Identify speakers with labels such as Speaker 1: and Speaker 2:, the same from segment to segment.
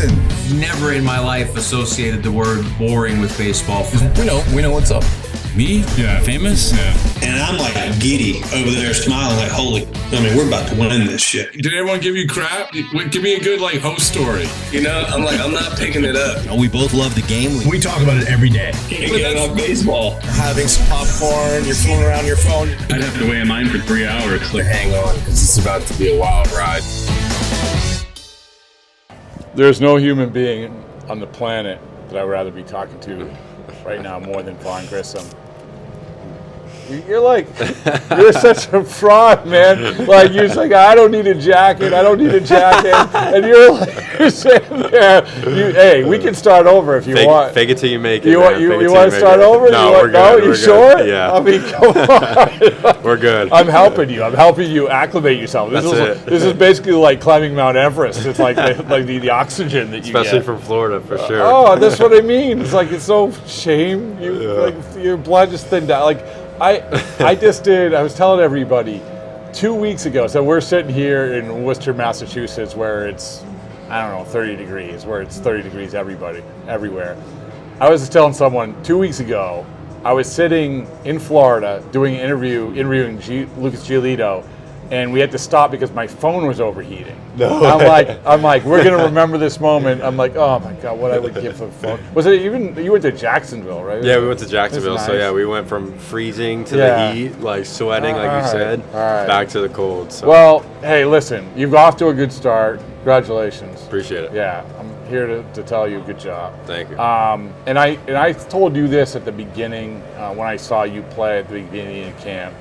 Speaker 1: Listen, never in my life associated the word boring with baseball.
Speaker 2: We know what's up.
Speaker 3: Me? Yeah. Famous? Yeah.
Speaker 4: And I'm like giddy over there smiling like, we're about to win this shit.
Speaker 3: Did everyone give you crap? Give me a good, host story.
Speaker 2: I'm not picking it up.
Speaker 5: We both love the game.
Speaker 6: We talk about it every day.
Speaker 2: Get on baseball.
Speaker 6: Having some popcorn, you're fooling around your phone.
Speaker 7: I'd have to wait in line for 3 hours.
Speaker 6: Hang on, because it's about to be a wild ride.
Speaker 8: There's no human being on the planet that I'd rather be talking to right now more than Vaughn Grissom. You're such a fraud, man. You're just I don't need a jacket. And you're sitting there. Hey, we can start over if you want.
Speaker 9: Fake it till you make it.
Speaker 8: You want to start over?
Speaker 9: No, we're good.
Speaker 8: No, you sure?
Speaker 9: Yeah.
Speaker 8: I mean, come on.
Speaker 9: We're good.
Speaker 8: I'm helping you acclimate yourself. This is basically like climbing Mount Everest. It's like the oxygen that you get.
Speaker 9: Especially from Florida, for sure.
Speaker 8: Oh, that's what I mean. It's so shame. Your blood just thinned out. I was telling everybody 2 weeks ago, so we're sitting here in Worcester, Massachusetts, where it's, 30 degrees, where it's 30 degrees everywhere. I was just telling someone 2 weeks ago, I was sitting in Florida doing an interviewing Lucas Giolito, and we had to stop because my phone was overheating. No. I'm like, we're gonna remember this moment. I'm like, oh my God, what I would give for the phone. Was it even, you went to Jacksonville, right?
Speaker 9: Yeah, we went to Jacksonville.
Speaker 8: Nice.
Speaker 9: So yeah, we went from freezing to the heat, sweating, you said, back to the cold. So.
Speaker 8: Well, hey, listen, you've off to a good start. Congratulations.
Speaker 9: Appreciate it.
Speaker 8: Yeah, I'm here to tell you good job.
Speaker 9: Thank you.
Speaker 8: And I told you this at the beginning when I saw you play at the beginning of camp,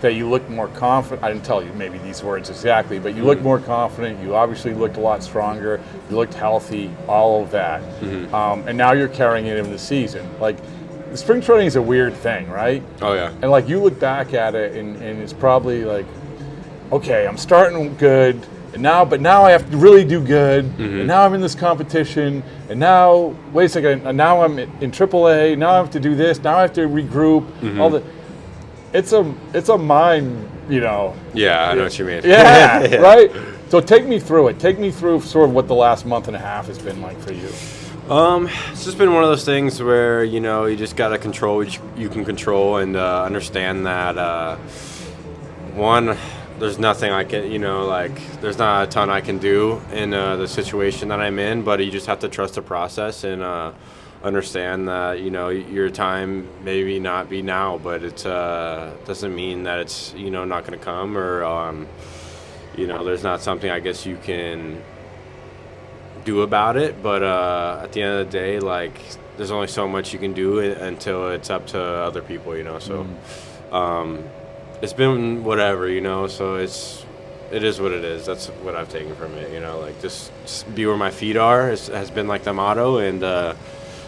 Speaker 8: that you looked more confident. I didn't tell you maybe these words exactly, but you looked more confident. You obviously looked a lot stronger. You looked healthy, all of that. Mm-hmm. And now you're carrying it in the season. The spring training is a weird thing, right?
Speaker 9: Oh, yeah.
Speaker 8: And you look back at it and it's probably okay, I'm starting good, but now I have to really do good, and now I'm in this competition, and now, wait a second, and now I'm in AAA, now I have to do this, now I have to regroup, all the... It's a mind,
Speaker 9: Yeah, I know what you mean.
Speaker 8: Yeah, yeah, right? So take me through it. Take me through sort of what the last month and a half has been like for you.
Speaker 9: It's just been one of those things where, you just got to control what you can control and understand that, one, there's nothing I can, there's not a ton I can do in the situation that I'm in, but you just have to trust the process and understand that your time maybe not be now, but it doesn't mean that it's not going to come, or there's not something I guess you can do about it. But at the end of the day, there's only so much you can do until it's up to other people, So it's been whatever, So it is what it is. That's what I've taken from it, just be where my feet are has been the motto, and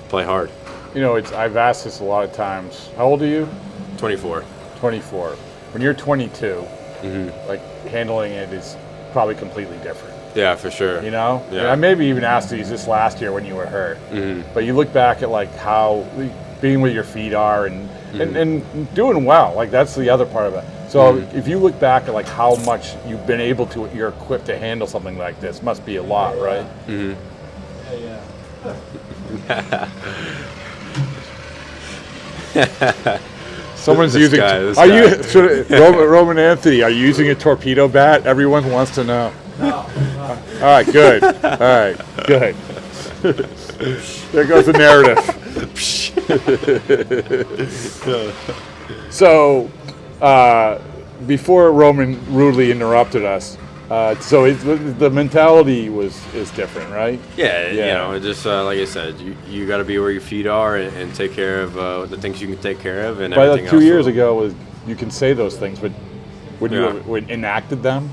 Speaker 9: play hard.
Speaker 8: I've asked this a lot of times. How old are you?
Speaker 9: 24.
Speaker 8: 24. When you're 22, handling it is probably completely different.
Speaker 9: Yeah, for sure.
Speaker 8: Yeah. And I maybe even asked you this last year when you were hurt.
Speaker 9: Mm-hmm.
Speaker 8: But you look back at how being where your feet are and doing well. That's the other part of it. So if you look back at how much you've been able to, you're equipped to handle something like this, must be a lot, right?
Speaker 9: Mm-hmm.
Speaker 8: Yeah. Someone's using. Roman Anthony? Are you using a torpedo bat? Everyone wants to know. No. All right. Good. All right. Good. There goes the narrative. So, before Roman rudely interrupted us. So the mentality is different, right?
Speaker 9: Yeah. Just like I said, you got to be where your feet are and take care of the things you can take care of, and everything else.
Speaker 8: 2 years ago, you can say those things, but when you enacted them,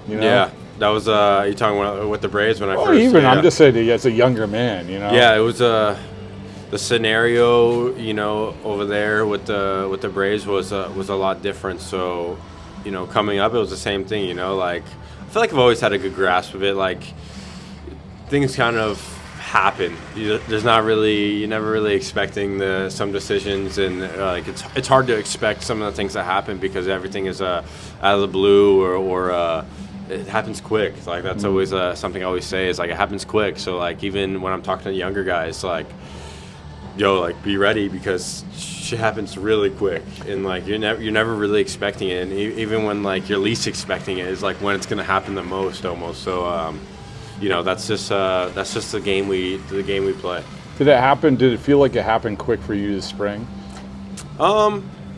Speaker 9: Yeah, that was you talking about with the Braves when I first.
Speaker 8: Even I'm just saying as a younger man,
Speaker 9: Yeah, it was the scenario, over there with the Braves was a lot different. So, coming up, it was the same thing. I feel like I've always had a good grasp of it. Things kind of happen. There's not really, you're never really expecting some decisions, and it's hard to expect some of the things that happen because everything is out of the blue or it happens quick. Like that's always something I always say is like it happens quick. So like even when I'm talking to the younger guys, like, yo, like be ready because shit happens really quick, and like you're never really expecting it, and even when like you're least expecting it is like when it's gonna happen the most almost. So you know, that's just the game we play.
Speaker 8: Did it happen? Did it feel like it happened quick for you this spring?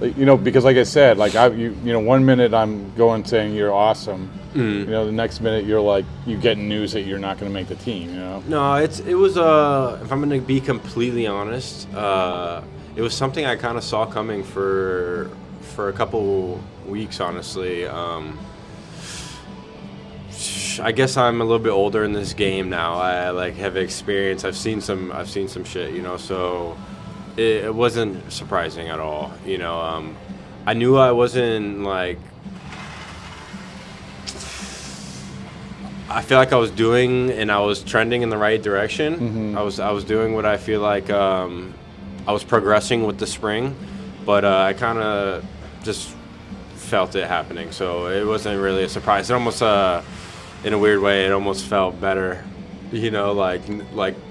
Speaker 8: Like, you know, because like I said, like you know, 1 minute I'm going saying you're awesome. You know, the next minute you're like you getting news that you're not going to make the team. You know.
Speaker 9: No, it was if I'm going to be completely honest, it was something I kind of saw coming for a couple weeks. Honestly, I guess I'm a little bit older in this game now. I like have experience. I've seen some shit. You know, so. It wasn't surprising at all, you know. I knew I wasn't like. I feel like I was doing and I was trending in the right direction. I was doing what I feel like I was progressing with the spring, but I kind of just felt it happening. So it wasn't really a surprise. It almost, in a weird way, it almost felt better. You know, like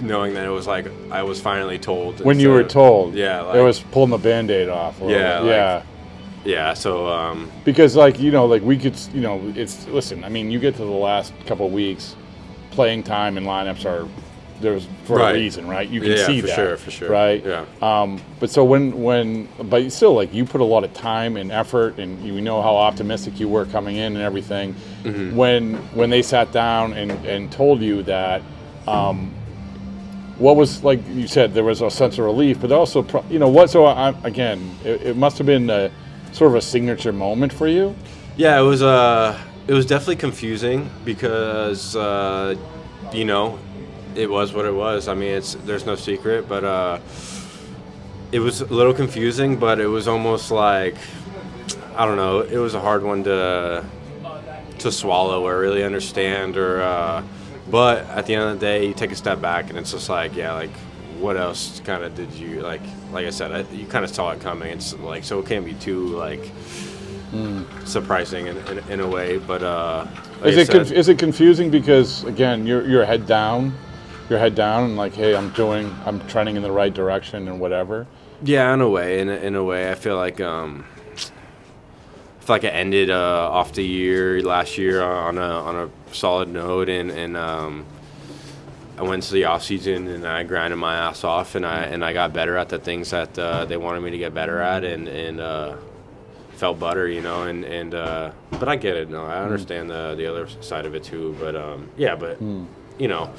Speaker 9: knowing that it was like I was finally told.
Speaker 8: When you were told,
Speaker 9: yeah, like,
Speaker 8: it was pulling the Band-Aid off.
Speaker 9: Yeah. So
Speaker 8: because like you know, like we could, you know, it's listen. I mean, you get to the last couple of weeks, playing time and lineups are there's for a reason, right? You can see that,
Speaker 9: for sure,
Speaker 8: right?
Speaker 9: Yeah.
Speaker 8: But so but still, like you put a lot of time and effort, and you know how optimistic you were coming in and everything. When they sat down and told you that, what was, like you said, there was a sense of relief, but also, you know what? So again, it must have been a sort of a signature moment for you.
Speaker 9: Yeah, it was definitely confusing because you know. It was what it was. I mean, there's no secret, but it was a little confusing. But it was almost like, I don't know. It was a hard one to swallow or really understand. But at the end of the day, you take a step back and it's just like, yeah, like what else kind of did you like I said, you kind of saw it coming. It's like so it can't be too like surprising in a way. But like
Speaker 8: is it confusing because again you're head down? Your head down and like, hey, I'm trending in the right direction and whatever.
Speaker 9: Yeah, in a way. In a way, I feel like I ended off the year last year on a solid note, and I went to the off season and I grinded my ass off, and I got better at the things that they wanted me to get better at, and felt better, you know, and but I get it. No, I understand the other side of it too. But you know.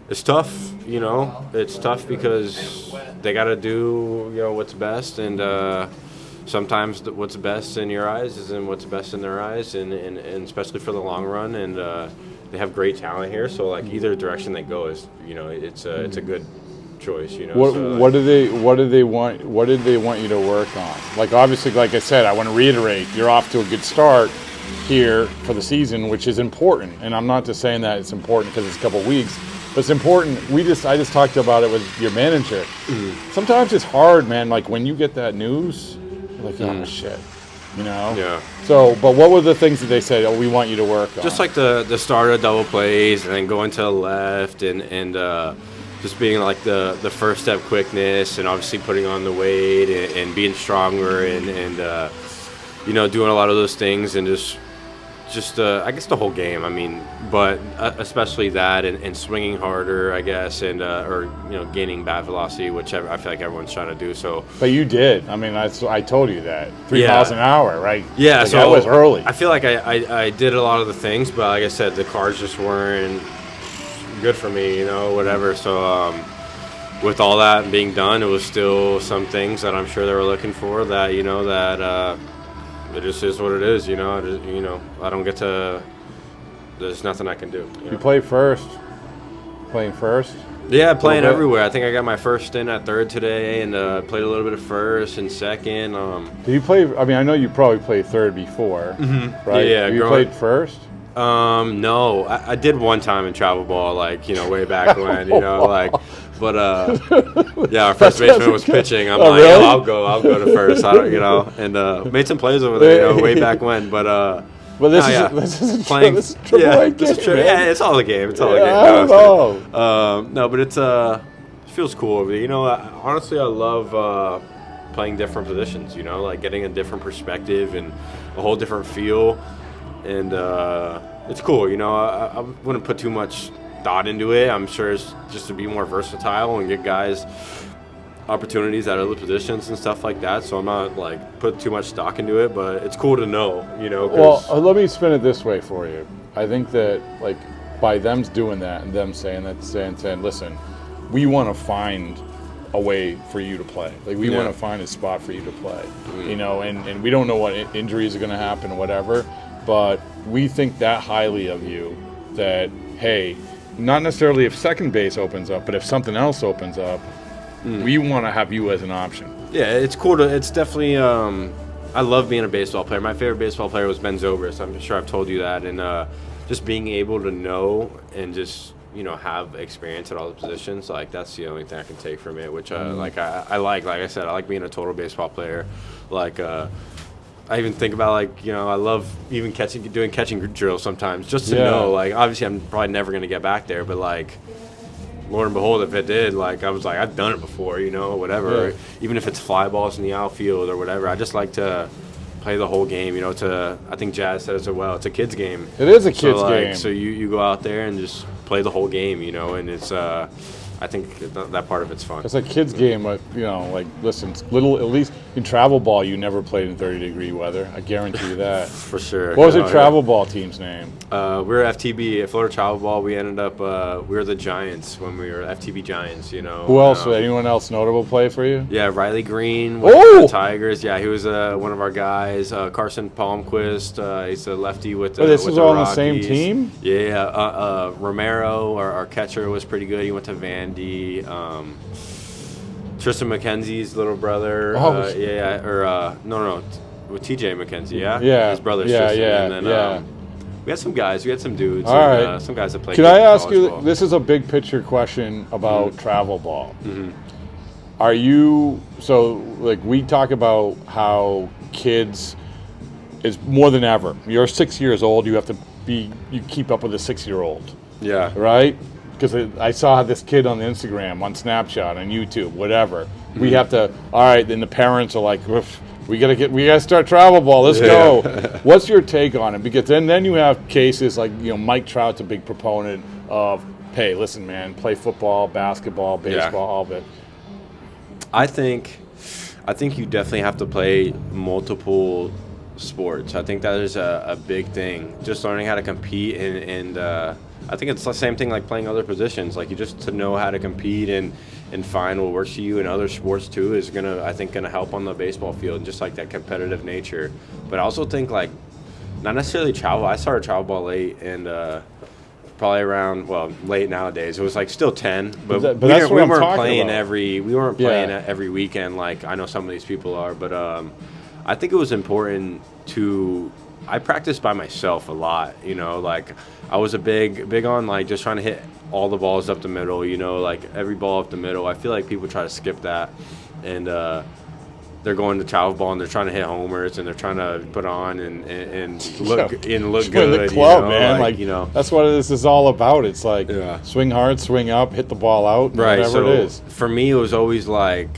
Speaker 9: It's tough, you know. It's tough because they got to do, you know, what's best, and sometimes what's best in your eyes isn't what's best in their eyes, and especially for the long run. And they have great talent here, so like either direction they go is, you know, it's a good choice, you know.
Speaker 8: What did they want you to work on? Like obviously, like I said, I want to reiterate, you're off to a good start here for the season, which is important. And I'm not just saying that it's important because it's a couple of weeks. But it's important. I just talked about it with your manager. Sometimes it's hard, man. Like when you get that news, you're like, oh shit, you know.
Speaker 9: Yeah.
Speaker 8: So, but what were the things that they said? Oh, we want you to work on.
Speaker 9: Just like the start of double plays and then going to the left and just being like the first step quickness and obviously putting on the weight and being stronger and you know, doing a lot of those things and just I guess the whole game. I mean, but especially that and swinging harder, I guess, and or you know, gaining bat velocity, which I feel like everyone's trying to do. So,
Speaker 8: but you did. I mean, I told you that 3 miles an hour, right?
Speaker 9: Yeah,
Speaker 8: like
Speaker 9: so
Speaker 8: that was early.
Speaker 9: I feel like I did a lot of the things, but like I said, the cars just weren't good for me, you know, whatever. So with all that being done, it was still some things that I'm sure they were looking for that, you know, that. It just is what it is, you know. I don't get to. There's nothing I can do.
Speaker 8: You play first. Playing first.
Speaker 9: Yeah, playing everywhere. I think I got my first stint at third today, and played a little bit of first and second.
Speaker 8: Did you play? I mean, I know you probably played third before, right?
Speaker 9: Yeah.
Speaker 8: You played first.
Speaker 9: No, I did one time in travel ball, like, you know, way back when, you know, like. But yeah, our first baseman was pitching. I'm like,
Speaker 8: really?
Speaker 9: I'll go to first. I don't, you know, and made some plays over there, you know, way back when. But
Speaker 8: But this
Speaker 9: Oh,
Speaker 8: this is
Speaker 9: playing.
Speaker 8: this is triple A game,
Speaker 9: this is
Speaker 8: man.
Speaker 9: yeah, it's all a game. It's all a
Speaker 8: Yeah,
Speaker 9: game.
Speaker 8: I don't
Speaker 9: No,
Speaker 8: know.
Speaker 9: no, but it's it feels cool over there. You know, honestly, I love playing different positions. You know, like getting a different perspective and a whole different feel, and it's cool. You know, I wouldn't put too much thought into it. I'm sure it's just to be more versatile and get guys opportunities at other positions and stuff like that. So I'm not like put too much stock into it, but it's cool to know. You know, 'cause-
Speaker 8: Well, let me spin it this way for you. I think that like by them doing that and them saying that, saying, listen, we want to find a way for you to play. Like we want to find a spot for you to play. You know, and we don't know what injuries are going to happen or whatever, but we think that highly of you that, hey, not necessarily if second base opens up, but if something else opens up, we want to have you as an option.
Speaker 9: Yeah, it's cool to. It's definitely. I love being a baseball player. My favorite baseball player was Ben Zobrist. I'm sure I've told you that, and just being able to know and just have experience at all the positions, like that's the only thing I can take from it. Which like I said, I like being a total baseball player. Like I even think about I love even doing catching drills sometimes just to know. Like obviously I'm probably never gonna get back there, but like. Lord and behold, if it did, like I was like, I've done it before, whatever. Yeah. Even if it's fly balls in the outfield or whatever, I just like to play the whole game. I think Jazz said it so well. It's a kid's game.
Speaker 8: It is a kid's game.
Speaker 9: So you go out there and just play the whole game, and it's. I think that part of it's fun.
Speaker 8: It's a kid's game, but listen, at least in travel ball, you never played in 30-degree weather. I guarantee you that.
Speaker 9: For sure.
Speaker 8: What was your travel ball team's name?
Speaker 9: We were FTB at Florida Travel Ball. We ended up we were the Giants when we were FTB Giants.
Speaker 8: Who else? Anyone else notable play for you?
Speaker 9: Yeah, Riley Green with the Tigers. Yeah, he was one of our guys. Carson Palmquist. He's a lefty with.
Speaker 8: This
Speaker 9: with
Speaker 8: was all on the
Speaker 9: Rockies.
Speaker 8: same team.
Speaker 9: Yeah. Romero, our catcher, was pretty good. He went to Vandy. Tristan McKenzie's little brother. With TJ McKenzie. Yeah. His brother's Tristan. And then, we had some guys. We had some dudes.
Speaker 8: All right.
Speaker 9: Some guys that played.
Speaker 8: Can I ask you? Ball. This is a big picture question about travel ball.
Speaker 9: Mm-hmm.
Speaker 8: Are you we talk about how kids is more than ever. You're 6 years old. You have to you keep up with a 6-year-old.
Speaker 9: Yeah.
Speaker 8: Right. Because I saw this kid on Instagram, on Snapchat, on YouTube, whatever. Mm-hmm. We have to. All right. Then the parents are like, we gotta start travel ball. Let's go. What's your take on it? Because then you have cases like Mike Trout's a big proponent of, hey, listen, man, play football, basketball, baseball, all of it.
Speaker 9: I think you definitely have to play multiple sports. I think that is a big thing. Just learning how to compete and I think it's the same thing like playing other positions. Like you just to know how to compete and find what works for you in other sports too is gonna help on the baseball field, just like that competitive nature. But I also think like not necessarily travel. I started travel ball late and probably around late nowadays. It was like still 10, but we weren't playing every weekend like I know some of these people are. But I think it was important to. I practiced by myself a lot, like I was a big on like just trying to hit all the balls up the middle, like every ball up the middle. I feel like people try to skip that and they're going to travel ball and they're trying to hit homers and they're trying to put on and look good.
Speaker 8: The club, man. That's what this is all about. It's like swing hard, swing up, hit the ball out,
Speaker 9: right?
Speaker 8: Whatever it is.
Speaker 9: For me, it was always like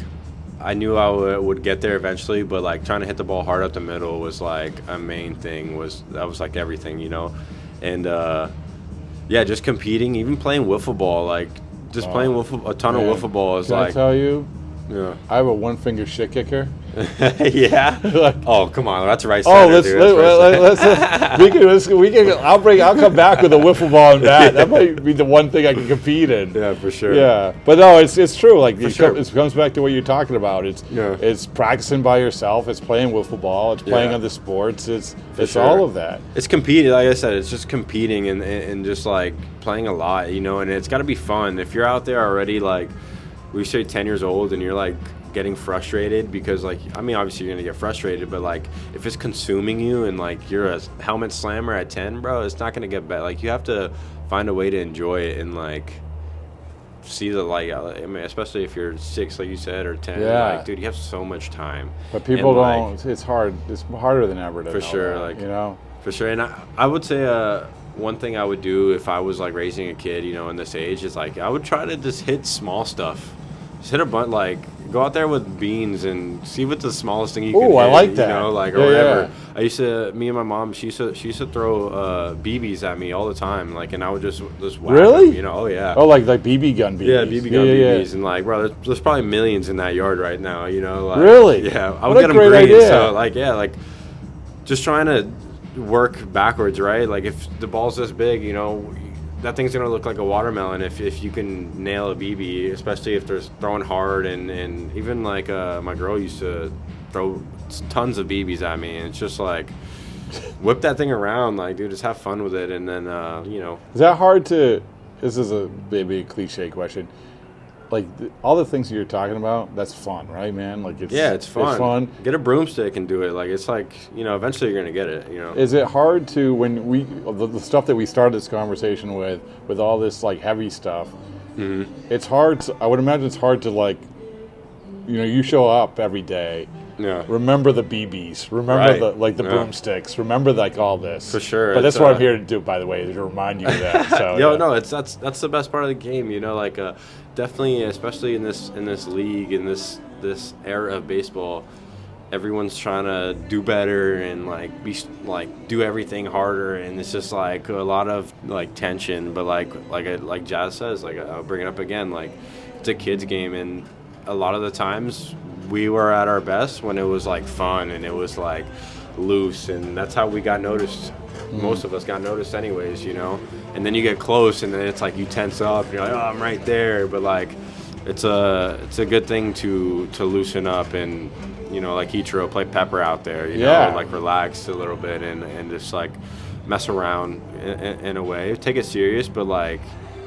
Speaker 9: I knew I would get there eventually, but like trying to hit the ball hard up the middle was like a main thing. That was like everything, and just competing, even playing wiffle ball, like just playing a ton of wiffle ball is
Speaker 8: I tell you? Yeah. I have a one-finger shit kicker.
Speaker 9: Yeah. Oh, come on, that's right.
Speaker 8: Oh, let's I'll come back with a wiffle ball and bat. That might be the one thing I can compete in.
Speaker 9: Yeah, for sure.
Speaker 8: Yeah, but no, it's true. Like it comes back to what you're talking about. It's practicing by yourself. It's playing wiffle ball. It's playing other sports. It's all of that.
Speaker 9: It's competing. Like I said, it's just competing and just like playing a lot, and it's got to be fun. If you're out there already, like we say 10 years old, and you're like getting frustrated because obviously you're gonna get frustrated, but like if it's consuming you and like you're a helmet slammer at 10, bro, it's not gonna get better. Like you have to find a way to enjoy it and like see the light. I mean, especially if you're 6, like you said, or 10.
Speaker 8: Yeah.
Speaker 9: Like, dude, you have so much time.
Speaker 8: But people don't. It's hard. It's harder than ever to.
Speaker 9: For
Speaker 8: know
Speaker 9: sure.
Speaker 8: that,
Speaker 9: like For sure. And I would say one thing I would do if I was like raising a kid, you know, in this age is like I would try to just hit small stuff. Just hit a bunch, like go out there with beans and see what the smallest thing you can hit.
Speaker 8: I like that.
Speaker 9: You know, like or whatever. Yeah. Me and my mom, she used to throw BBs at me all the time, like, and I would just whack
Speaker 8: Really?
Speaker 9: them, you know? Oh yeah.
Speaker 8: Oh, like BB gun BBs.
Speaker 9: Yeah, BB gun BBs, and like, bro, there's probably millions in that yard right now, you know? Like,
Speaker 8: Really?
Speaker 9: Yeah, I
Speaker 8: What
Speaker 9: would
Speaker 8: a
Speaker 9: get them
Speaker 8: great
Speaker 9: green.
Speaker 8: idea.
Speaker 9: So like, yeah, like just trying to work backwards, right? Like if the ball's this big, you know, that thing's gonna look like a watermelon if you can nail a BB, especially if they're throwing hard, and even like my girl used to throw tons of BBs at me, and it's just like whip that thing around, like, dude, just have fun with it, and then you know.
Speaker 8: Is that hard to? This is a maybe a cliche question. Like all the things you're talking about, that's fun, right, man? Like it's
Speaker 9: it's fun.
Speaker 8: It's fun.
Speaker 9: Get a broomstick and do it. Like it's like, you know, eventually you're gonna get it. You know.
Speaker 8: Is it hard to when the stuff that we started this conversation with all this like heavy stuff?
Speaker 9: Mm-hmm.
Speaker 8: It's hard. I would imagine it's hard to like, you know, you show up every day.
Speaker 9: Yeah.
Speaker 8: Remember the BBs. Remember
Speaker 9: Right.
Speaker 8: the broomsticks. Remember like all this.
Speaker 9: For sure.
Speaker 8: But that's what I'm here to do, by the way, is to remind you of that. So,
Speaker 9: no, that's the best part of the game. You know, like definitely, especially in this league, in this era of baseball, everyone's trying to do better and like be like do everything harder, and it's just like a lot of like tension. But like Jazz says, like I'll bring it up again, like it's a kid's game, and a lot of the times we were at our best when it was like fun and it was like loose, and that's how we got noticed. Most of us got noticed anyways, you know. And then you get close, and then it's like you tense up. And you're like, oh, I'm right there. But like, it's a good thing to loosen up and, you know, like Ichiro, play pepper out there, you know, like relax a little bit and just like mess around in a way. Take it serious, but like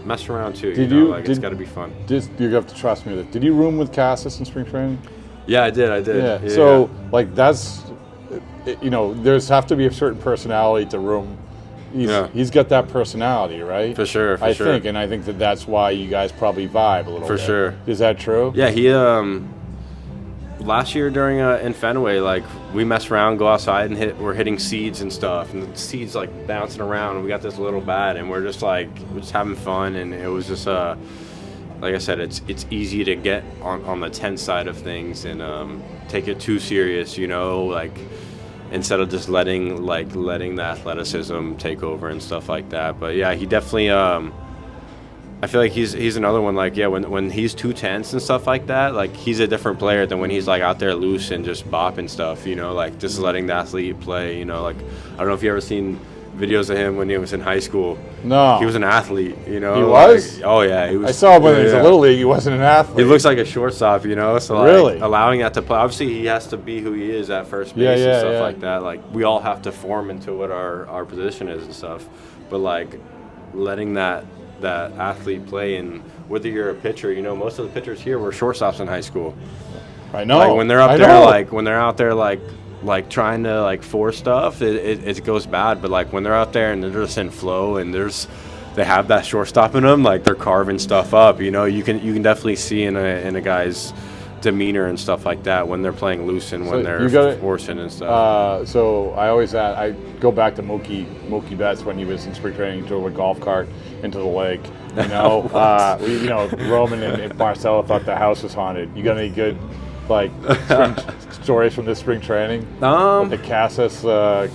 Speaker 9: mess around too. It's got to be fun.
Speaker 8: You have to trust me with it. Did you room with Cassis in spring training?
Speaker 9: Yeah, I did.
Speaker 8: Yeah. So like that's, you know, there's have to be a certain personality to room. He's got that personality, right?
Speaker 9: For sure.
Speaker 8: I think that's why you guys probably vibe a little bit.
Speaker 9: For sure.
Speaker 8: Is that true?
Speaker 9: Yeah, he last year during in Fenway, like we mess around, go outside, and we're hitting seeds and stuff, and the seeds like bouncing around, and we got this little bat, and we're just having fun, and it was just like I said, it's easy to get on the tense side of things and take it too serious, you know, like instead of just letting the athleticism take over and stuff like that. But yeah, he definitely I feel like he's another one, like, yeah, when he's too tense and stuff like that, like he's a different player than when he's like out there loose and just bopping stuff, you know, like just letting the athlete play, you know. Like I don't know if you ever seen videos of him when he was in high school.
Speaker 8: No.
Speaker 9: He was an athlete, you know.
Speaker 8: He was?
Speaker 9: Like, oh yeah, he was.
Speaker 8: I saw him when he was a little league. He wasn't an athlete.
Speaker 9: He looks like a shortstop, you know. So
Speaker 8: really,
Speaker 9: like, allowing that to play. Obviously, he has to be who he is at first base and stuff like that. Like we all have to form into what our position is and stuff. But like letting that athlete play, and whether you're a pitcher, you know, most of the pitchers here were shortstops in high school.
Speaker 8: I know.
Speaker 9: Like when they're up there, like when they're out there, like trying to like force stuff, it goes bad. But like when they're out there and they're just in flow and they have that shortstop in them, like they're carving stuff up. You know, you can definitely see in a guy's demeanor and stuff like that when they're playing loose and when they're forcing and stuff.
Speaker 8: So I go back to Mookie Betts when he was in spring training, drove a golf cart into the lake. You know, Roman and Marcelo thought the house was haunted. You got any good like stories from this spring training? With the Cassis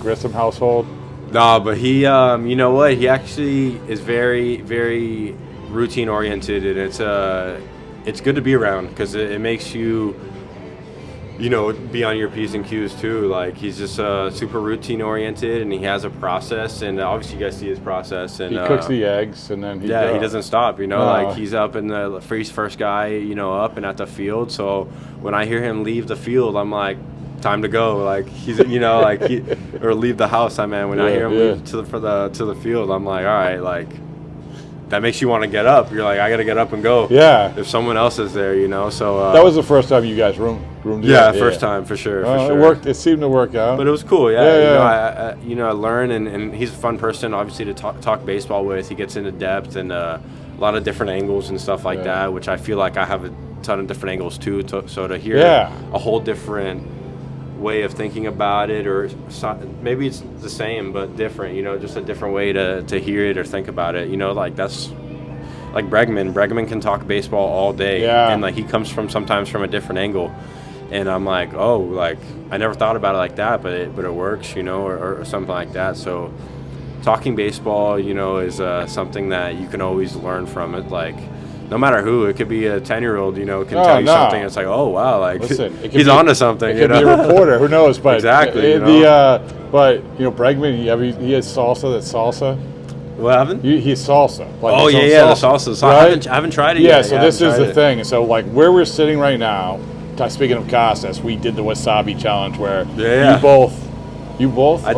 Speaker 8: Grissom household?
Speaker 9: No, but he, you know what? He actually is very, very routine oriented, and it's good to be around because it makes you, you know, be on your P's and Q's too. Like he's just super routine oriented, and he has a process, and obviously you guys see his process. And
Speaker 8: he cooks the eggs, and then he
Speaker 9: doesn't stop. You know, like he's up in the first guy, you know, up and at the field. So when I hear him leave the field, I'm like, time to go. Like he's, you know, like or leave the house. When I hear him leave to the field, I'm like, all right, like. That makes you want to get up. You're like, I got to get up and go.
Speaker 8: Yeah.
Speaker 9: If someone else is there, you know. So
Speaker 8: that was the first time you guys roomed.
Speaker 9: Yeah, first time for sure.
Speaker 8: It worked. It seemed to work out.
Speaker 9: But it was cool. Yeah. You know, I learn, and he's a fun person, obviously, to talk baseball with. He gets into depth and a lot of different angles and stuff like that, which I feel like I have a ton of different angles too. So to hear a whole different way of thinking about it, or maybe it's the same but different, you know, just a different way to hear it or think about it, you know, like that's like Bregman can talk baseball all day, and like he comes sometimes from a different angle, and I'm like, oh, like I never thought about it like that, but it works, you know, or something like that. So talking baseball, you know, is something that you can always learn from it. Like no matter who, it could be a 10-year-old, you know, can tell you something. It's like, oh wow, like he's onto something.
Speaker 8: It could be a reporter, who knows? But
Speaker 9: exactly.
Speaker 8: But you know, Bregman, he has salsa. That's salsa.
Speaker 9: What happened?
Speaker 8: He's salsa. Like
Speaker 9: oh yeah, the salsa. So
Speaker 8: right?
Speaker 9: I haven't tried it yet.
Speaker 8: Yeah, so this is the thing. So like where we're sitting right now, speaking of Casas, we did the wasabi challenge where you both?
Speaker 9: I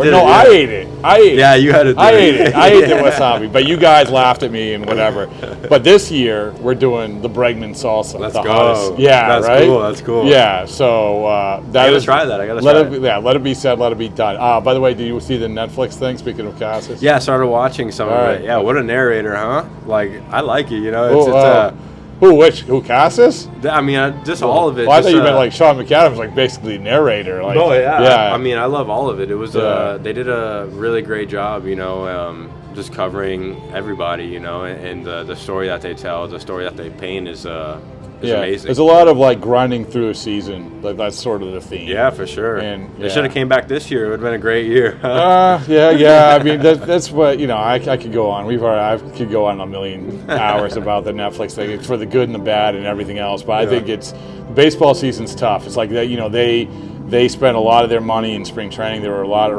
Speaker 8: ate it.
Speaker 9: Yeah, you had it.
Speaker 8: I ate it. I ate the wasabi, but you guys laughed at me and whatever. But this year we're doing the Bregman salsa.
Speaker 9: Let's
Speaker 8: go.
Speaker 9: Hottest.
Speaker 8: Yeah,
Speaker 9: that's
Speaker 8: right?
Speaker 9: cool. That's cool.
Speaker 8: Yeah, so
Speaker 9: I gotta try that.
Speaker 8: Let it be said. Let it be done. By the way, did you see the Netflix thing? Speaking of Casas.
Speaker 9: Yeah, I started watching some of it. Yeah, what a narrator, huh? Like I like it. You know,
Speaker 8: Who Casas?
Speaker 9: I mean, just all of it.
Speaker 8: Well, I thought you meant like Sean McAdams, like basically narrator. Like,
Speaker 9: oh yeah.
Speaker 8: Yeah.
Speaker 9: I mean, I love all of it. It was they did a really great job, you know, just covering everybody, you know, and the story that they tell, the story that they paint is amazing.
Speaker 8: There's a lot of like grinding through a season. Like that's sort of the theme.
Speaker 9: Yeah, for sure.
Speaker 8: And
Speaker 9: they should have came back this year. It would have been a great year.
Speaker 8: Yeah. I mean, that's what, you know. I could go on. I could go on a million hours about the Netflix thing. It's for the good and the bad and everything else. But I think it's baseball season's tough. It's like that. You know, they spent a lot of their money in spring training. There were a lot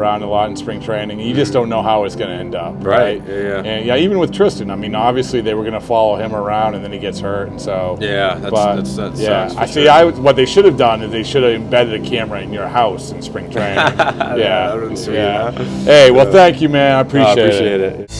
Speaker 8: in spring training. And you just don't know how it's going to end up.
Speaker 9: Right.
Speaker 8: Yeah. And even with Tristan, I mean, obviously they were going to follow him around, and then he gets hurt, and so.
Speaker 9: Yeah, that's
Speaker 8: What they should have done is they should have embedded a camera in your house in spring training.
Speaker 9: That would have been sweet.
Speaker 8: Yeah. Hey, well, thank you, man. I appreciate
Speaker 9: it.